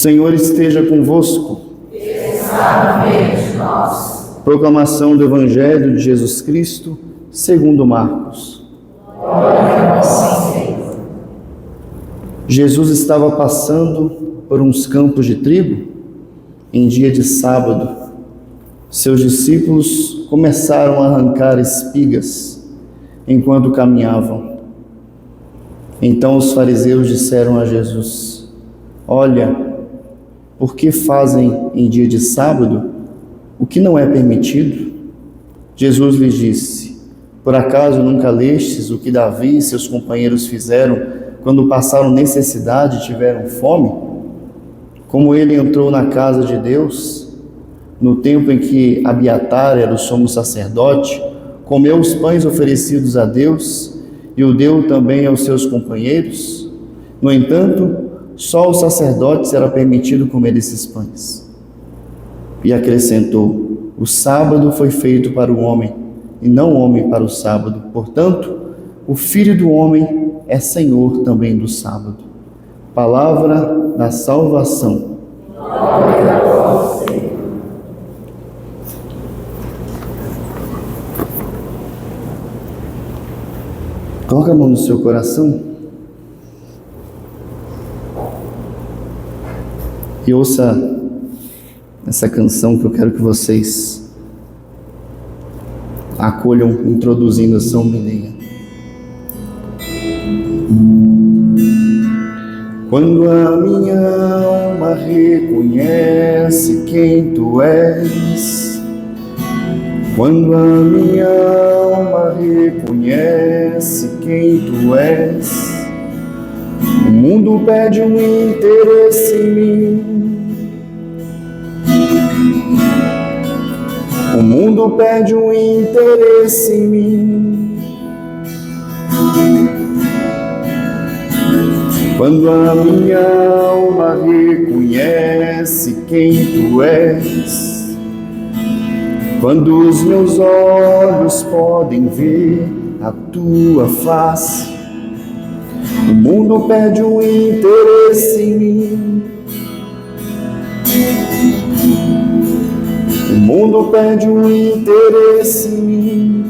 Senhor esteja convosco. Está no meio de nós. Proclamação do Evangelho de Jesus Cristo, segundo Marcos. Glória a vós, Senhor. Jesus estava passando por uns campos de trigo em dia de sábado. Seus discípulos começaram a arrancar espigas enquanto caminhavam. Então os fariseus disseram a Jesus: Olha, por que fazem em dia de sábado o que não é permitido? Jesus lhes disse: Por acaso nunca lestes o que Davi e seus companheiros fizeram quando passaram necessidade e tiveram fome? Como ele entrou na casa de Deus, no tempo em que Abiatar era o sumo sacerdote, comeu os pães oferecidos a Deus e o deu também aos seus companheiros? No entanto, só aos sacerdotes era permitido comer esses pães. E acrescentou: O sábado foi feito para o homem, e não o homem para o sábado. Portanto, o Filho do Homem é Senhor também do sábado. Palavra da salvação. Glória a vós, Senhor. Coloque a mão no seu coração e ouça essa canção que eu quero que vocês acolham introduzindo a São Mineia. Quando a minha alma reconhece quem tu és, quando a minha alma reconhece quem tu és, o mundo perde um interesse em mim. O mundo perde um interesse em mim. Quando a minha alma reconhece quem tu és, quando os meus olhos podem ver a tua face, o mundo perde um interesse em mim. O mundo perde um interesse em mim.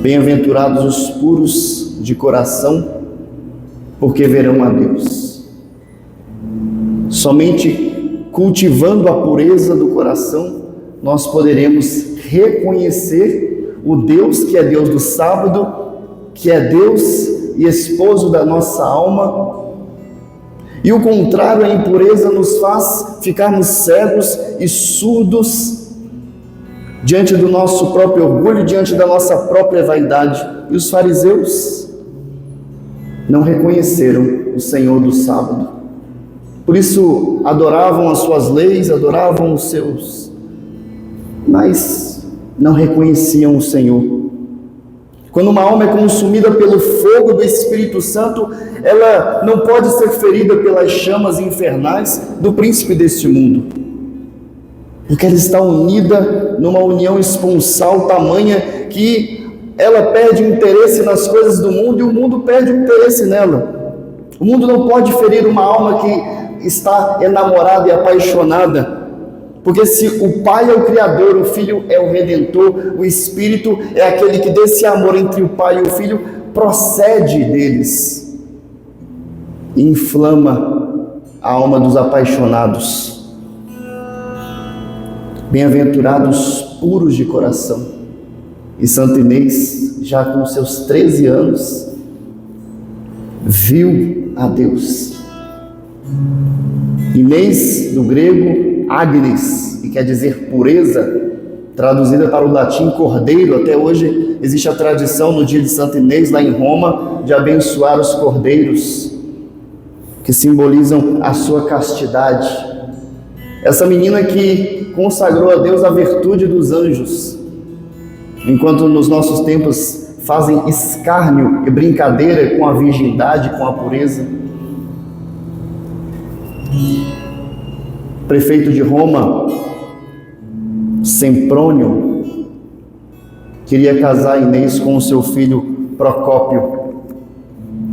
Bem-aventurados os puros de coração, porque verão a Deus. Somente cultivando a pureza do coração, nós poderemos reconhecer o Deus que é Deus do sábado, que é Deus e esposo da nossa alma. E o contrário, a impureza nos faz ficarmos cegos e surdos diante do nosso próprio orgulho, diante da nossa própria vaidade. E os fariseus não reconheceram o Senhor do sábado. Por isso adoravam as suas leis, adoravam os seus, mas não reconheciam o Senhor. Quando uma alma é consumida pelo fogo do Espírito Santo, ela não pode ser ferida pelas chamas infernais do príncipe deste mundo, porque ela está unida numa união esponsal tamanha que ela perde interesse nas coisas do mundo e o mundo perde o interesse nela. O mundo não pode ferir uma alma que está enamorada e apaixonada, porque se o Pai é o Criador, o Filho é o Redentor, o Espírito é aquele que desse amor entre o Pai e o Filho procede deles e inflama a alma dos apaixonados. Bem-aventurados puros de coração. E Santo Inês, já com seus 13 anos, viu a Deus. Inês, do grego, Agnes, que quer dizer pureza, traduzida para o latim cordeiro. Até hoje existe a tradição no dia de Santa Inês, lá em Roma, de abençoar os cordeiros, que simbolizam a sua castidade. Essa menina que consagrou a Deus a virtude dos anjos, enquanto nos nossos tempos fazem escárnio e brincadeira com a virgindade, com a pureza. Prefeito de Roma, Semprônio, queria casar Inês com o seu filho Procópio.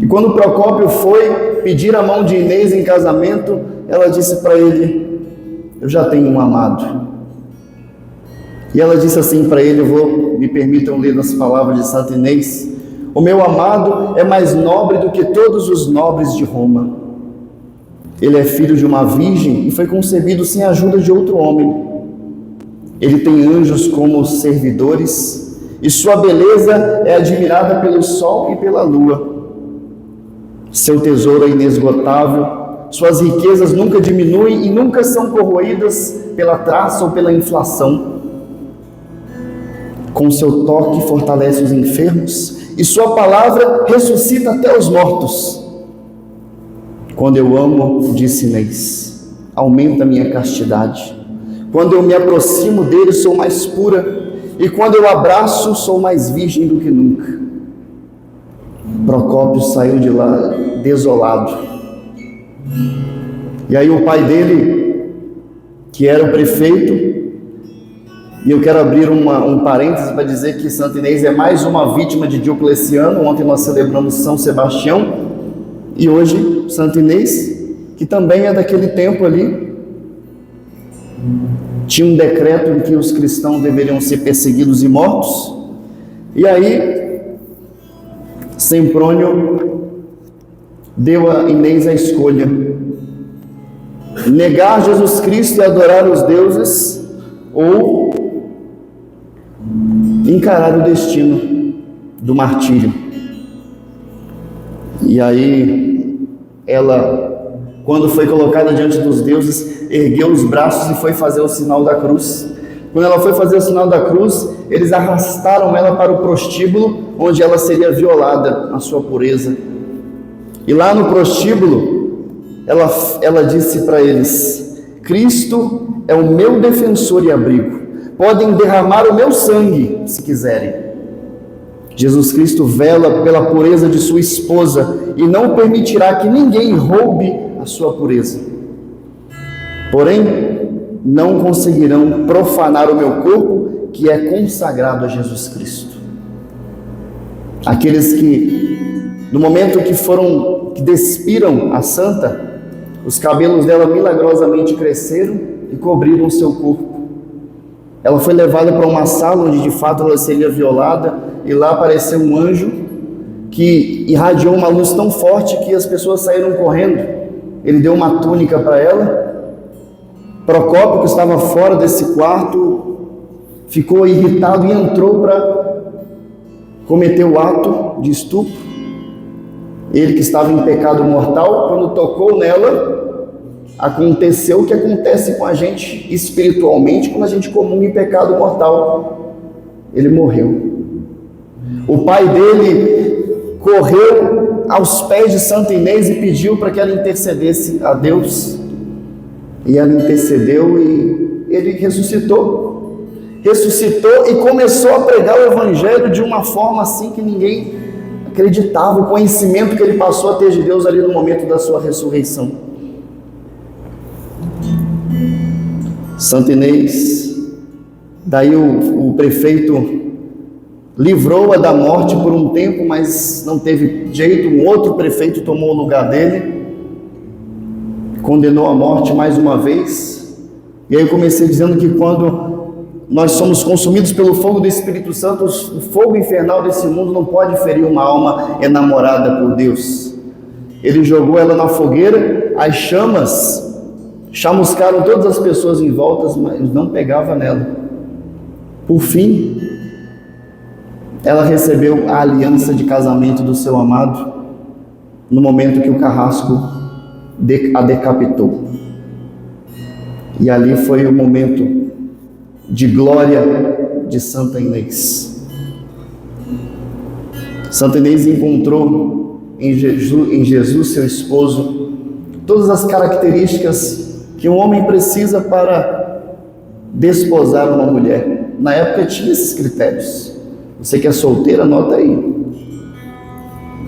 E quando Procópio foi pedir a mão de Inês em casamento, ela disse para ele: eu já tenho um amado. E ela disse assim para ele, me permitam ler as palavras de Santa Inês: o meu amado é mais nobre do que todos os nobres de Roma. Ele é filho de uma virgem e foi concebido sem a ajuda de outro homem. Ele tem anjos como servidores e sua beleza é admirada pelo sol e pela lua. Seu tesouro é inesgotável, suas riquezas nunca diminuem e nunca são corroídas pela traça ou pela inflação. Com seu toque fortalece os enfermos e sua palavra ressuscita até os mortos. Quando eu amo, disse Inês, aumenta minha castidade. Quando eu me aproximo dele, sou mais pura, e quando eu abraço, sou mais virgem do que nunca. Procópio saiu de lá desolado. E aí o pai dele, que era o prefeito, e eu quero abrir um parênteses para dizer que Santa Inês é mais uma vítima de Diocleciano. Ontem nós celebramos São Sebastião, e hoje Santa Inês, que também é daquele tempo ali. Tinha um decreto em que os cristãos deveriam ser perseguidos e mortos. E aí Semprônio deu a Inês a escolha: negar Jesus Cristo e adorar os deuses, ou encarar o destino do martírio. E aí ela, quando foi colocada diante dos deuses, ergueu os braços e foi fazer o sinal da cruz. Quando ela foi fazer o sinal da cruz, eles arrastaram ela para o prostíbulo, onde ela seria violada na sua pureza. E lá no prostíbulo, ela disse para eles: Cristo é o meu defensor e abrigo. Podem derramar o meu sangue, se quiserem. Jesus Cristo vela pela pureza de sua esposa e não permitirá que ninguém roube a sua pureza. Porém, não conseguirão profanar o meu corpo, que é consagrado a Jesus Cristo. Aqueles que, no momento que despiram a santa, os cabelos dela milagrosamente cresceram e cobriram o seu corpo. Ela foi levada para uma sala onde de fato ela seria violada, e lá apareceu um anjo que irradiou uma luz tão forte que as pessoas saíram correndo. Ele deu uma túnica para ela. Procópio, que estava fora desse quarto, ficou irritado e entrou para cometer o ato de estupro. Ele, que estava em pecado mortal, quando tocou nela, aconteceu o que acontece com a gente espiritualmente quando a gente comunga em pecado mortal: ele morreu. O pai dele correu aos pés de Santa Inês e pediu para que ela intercedesse a Deus, e ela intercedeu e ele ressuscitou e começou a pregar o evangelho de uma forma assim que ninguém acreditava, o conhecimento que ele passou a ter de Deus ali no momento da sua ressurreição. Santa Inês, daí o prefeito livrou-a da morte por um tempo, mas não teve jeito. Um outro prefeito tomou o lugar dele, condenou à morte mais uma vez. E aí eu comecei dizendo que quando nós somos consumidos pelo fogo do Espírito Santo, o fogo infernal desse mundo não pode ferir uma alma enamorada por Deus. Ele jogou ela na fogueira, as chamas chamuscaram todas as pessoas em volta, mas não pegava nela. Por fim, ela recebeu a aliança de casamento do seu amado, no momento que o carrasco a decapitou. E ali foi o momento de glória de Santa Inês. Santa Inês encontrou em Jesus, seu esposo, todas as características que um homem precisa para desposar uma mulher. Na época tinha esses critérios. Você que é solteira, anota aí.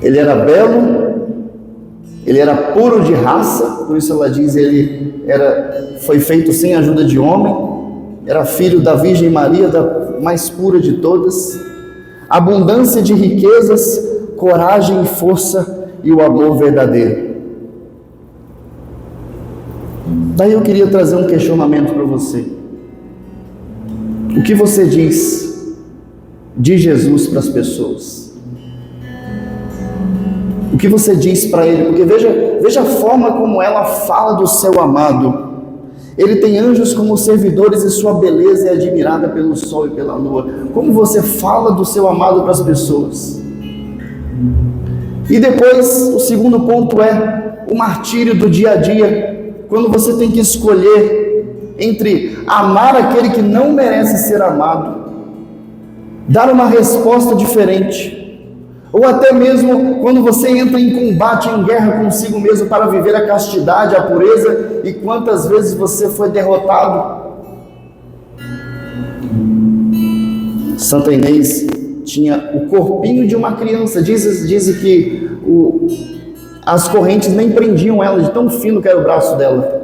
Ele era belo, ele era puro de raça, por isso ela diz, foi feito sem ajuda de homem, era filho da Virgem Maria, da mais pura de todas. Abundância de riquezas, coragem e força e o amor verdadeiro. Daí eu queria trazer um questionamento para você. O que você diz de Jesus para as pessoas? O que você diz para ele? Porque veja a forma como ela fala do seu amado. Ele tem anjos como servidores e sua beleza é admirada pelo sol e pela lua. Como você fala do seu amado para as pessoas? E depois, o segundo ponto é o martírio do dia a dia. Quando você tem que escolher entre amar aquele que não merece ser amado, dar uma resposta diferente, ou até mesmo quando você entra em combate, em guerra consigo mesmo para viver a castidade, a pureza, e quantas vezes você foi derrotado. Santa Inês tinha o corpinho de uma criança. Dizem que as correntes nem prendiam ela, de tão fino que era o braço dela.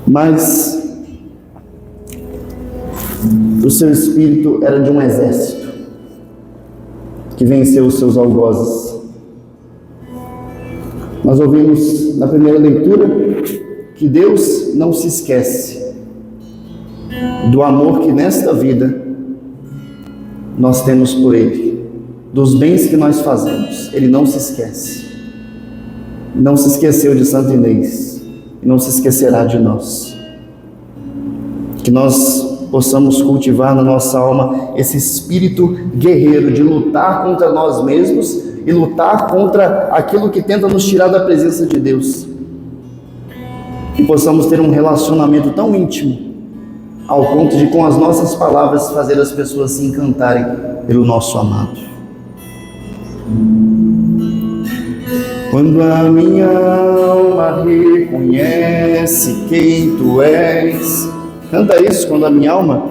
Mas o seu espírito era de um exército que venceu os seus algozes. Nós ouvimos na primeira leitura que Deus não se esquece do amor que nesta vida nós temos por Ele, dos bens que nós fazemos. Ele não se esquece. Não se esqueceu de Santa Inês e não se esquecerá de nós. Que nós possamos cultivar na nossa alma esse espírito guerreiro de lutar contra nós mesmos e lutar contra aquilo que tenta nos tirar da presença de Deus. Que possamos ter um relacionamento tão íntimo ao ponto de, com as nossas palavras, fazer as pessoas se encantarem pelo nosso amado. Quando a minha alma reconhece quem Tu és. Canta isso, quando a minha alma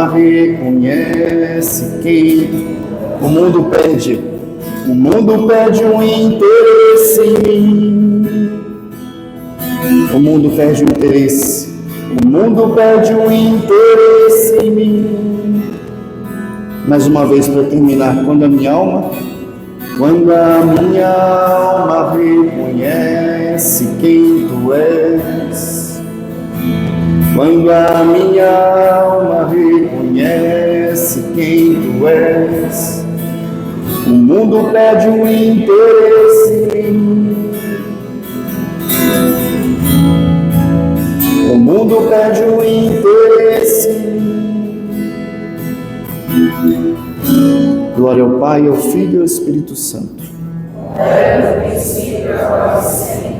reconhece quem o mundo pede um interesse em mim. O mundo pede um interesse em mim. Mais uma vez para terminar, quando a minha alma reconhece quem Tu és. Quando a minha alma reconhece quem Tu és, o mundo pede um interesse em mim. O mundo pede um interesse em mim. Glória ao Pai, ao Filho e ao Espírito Santo. Glória ao princípio, agora e sempre.